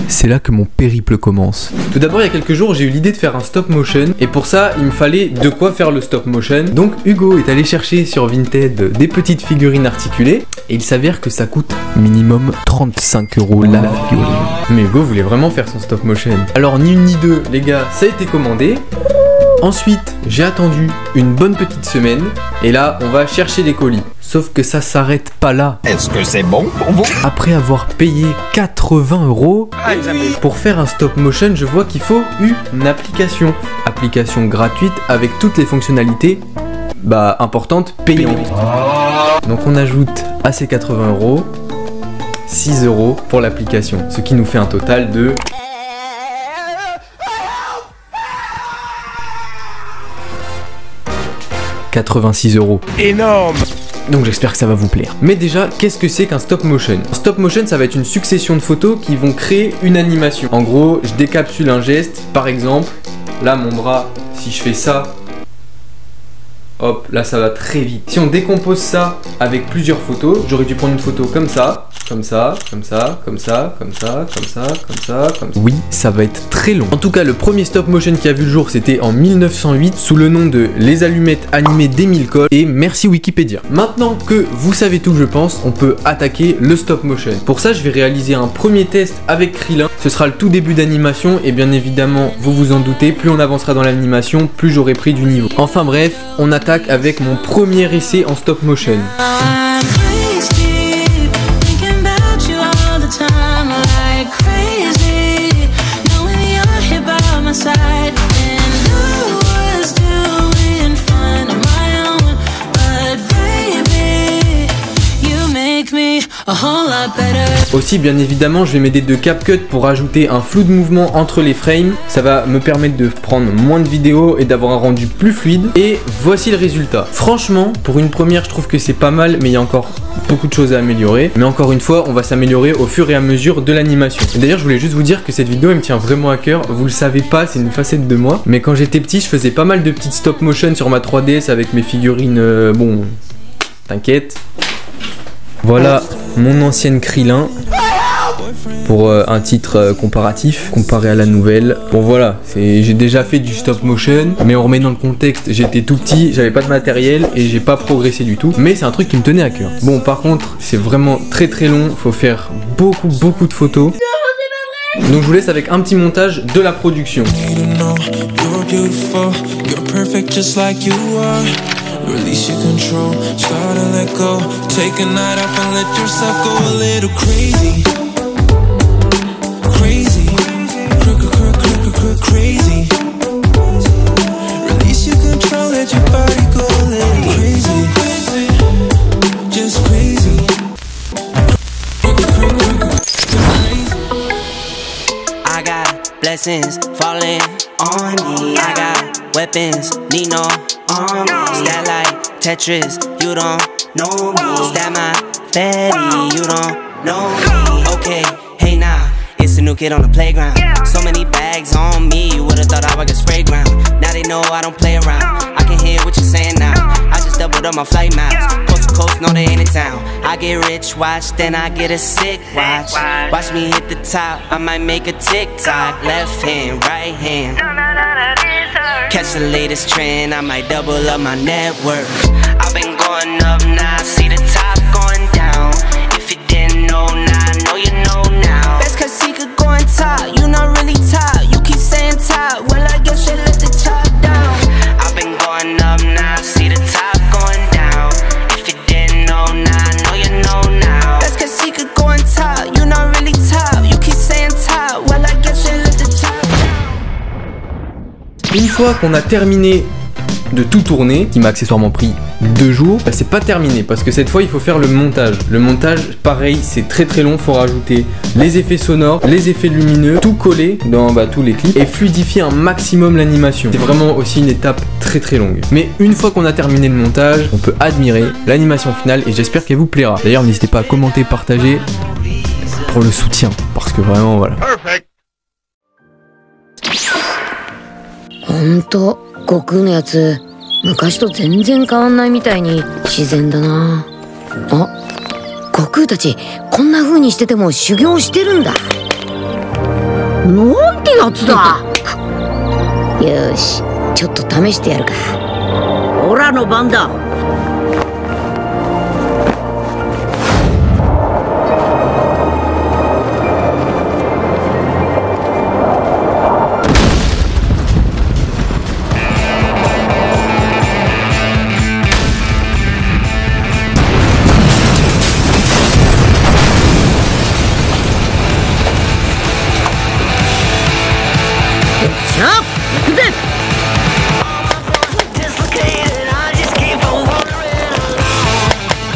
C'est là que mon périple commence. Tout d'abord, il y a quelques jours, j'ai eu l'idée de faire un stop motion et pour ça, il me fallait de quoi faire le stop motion. Donc Hugo est allé chercher sur Vinted des petites figurines articulées et il s'avère que ça coûte minimum 35 € la figurine. Mais Hugo voulait vraiment faire son stop motion. Alors ni une ni deux, les gars, ça a été commandé. Ensuite, j'ai attendu une bonne petite semaine et là, on va chercher les colis. Sauf que ça s'arrête pas là. Est-ce que c'est bon pour vous? Après avoir payé 80 € pour faire un stop motion, je vois qu'il faut une application. Application gratuite avec toutes les fonctionnalités importantes payantes. Donc on ajoute à ces 80 € 6 € pour l'application, ce qui nous fait un total de 86 €. Énorme! Donc j'espère que ça va vous plaire. Mais déjà, qu'est-ce que c'est qu'un stop motion? Stop motion, ça va être une succession de photos qui vont créer une animation. En gros, je décapsule un geste, par exemple, là mon bras, si je fais ça, hop, là ça va très vite. Si on décompose ça avec plusieurs photos, j'aurais dû prendre une photo comme ça, comme ça, comme ça, comme ça, comme ça, comme ça, comme ça, comme ça. Oui, ça va être très long. En tout cas, le premier stop motion qui a vu le jour, c'était en 1908, sous le nom de Les allumettes animées d'Émile Coll. Et merci Wikipédia. Maintenant que vous savez tout, je pense, on peut attaquer le stop motion. Pour ça, je vais réaliser un premier test avec Krillin. Ce sera le tout début d'animation et bien évidemment, vous vous en doutez, plus on avancera dans l'animation, plus j'aurai pris du niveau. Enfin bref, on attaque avec mon premier essai en stop motion. Aussi, bien évidemment, je vais m'aider de CapCut pour ajouter un flou de mouvement entre les frames. Ça va me permettre de prendre moins de vidéos et d'avoir un rendu plus fluide. Et voici le résultat. Franchement, pour une première, je trouve que c'est pas mal, mais il y a encore beaucoup de choses à améliorer. Mais encore une fois, on va s'améliorer au fur et à mesure de l'animation. D'ailleurs, je voulais juste vous dire que cette vidéo, elle me tient vraiment à cœur. Vous le savez pas, c'est une facette de moi. Mais quand j'étais petit, je faisais pas mal de petites stop motion sur ma 3DS avec mes figurines. Bon, t'inquiète. Voilà mon ancienne Krillin pour un titre comparatif comparé à la nouvelle. Bon voilà, j'ai déjà fait du stop motion, mais on remet dans le contexte, j'étais tout petit, j'avais pas de matériel et j'ai pas progressé du tout, mais c'est un truc qui me tenait à cœur. Bon par contre, c'est vraiment très long, faut faire beaucoup de photos. Donc je vous laisse avec un petit montage de la production. Release your control, start to let go. Take a night off and let yourself go a little crazy. Crazy, crazy. Release your control, let your body go a little crazy. Just crazy. I got blessings falling on me. I got weapons, need no army. Stat like Tetris, you don't know me. Stat my fatty, you don't know me. Okay, hey now, it's a new kid on the playground. So many bags on me, you would've thought I would get spray ground. Now they know I don't play around. I can hear what you're saying now. I just doubled up my flight miles. Coast to coast, no they ain't in town. I get rich, watch, then I get a sick watch. Watch me hit the top, I might make a TikTok. Left hand, right hand. Catch the latest trend, I might double up my net worth. I've been going up, now I see the top going down. If you didn't know, now I know you know now. Best cause he could go on top, you not really top. You keep saying top, well I guess you let the top down. I've been going up, now I see the top going down. If you didn't know, now I know you know now. Best cause he could go on top, you not really top. You keep saying top, well I guess you let the top down. Une fois qu'on a terminé de tout tourner, qui m'a accessoirement pris 2 jours, bah c'est pas terminé parce que cette fois il faut faire le montage. Le montage, pareil, c'est très long, faut rajouter les effets sonores, les effets lumineux, tout coller dans tous les clips et fluidifier un maximum l'animation. C'est vraiment aussi une étape très longue. Mais une fois qu'on a terminé le montage, on peut admirer l'animation finale et j'espère qu'elle vous plaira. D'ailleurs, n'hésitez pas à commenter, partager pour le soutien parce que vraiment voilà. Perfect. ほんと悟空のやつ昔と全然変わんないみたいに自然だなあ。悟空だ。たちこんな風にしてても修行してるんだ。なんてやつだ。よし、ちょっと試してやるか。オラの番だ。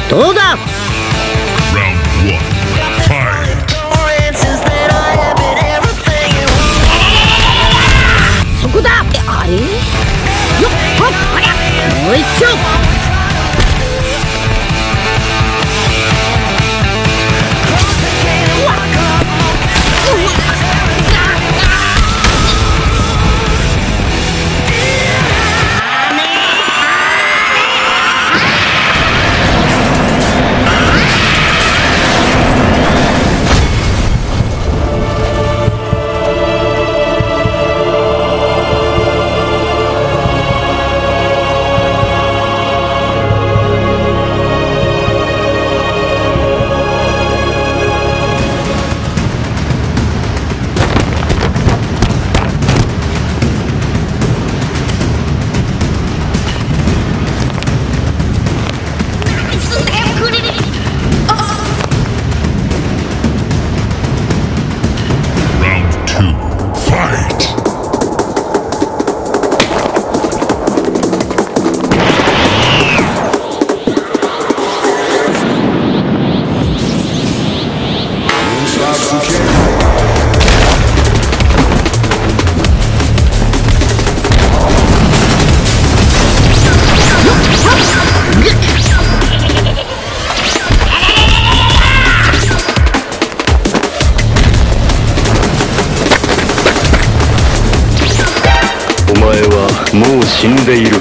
どうだ。そこだ。あれ？よっほっこりゃ。もう一丁。お前はもう死んでいる。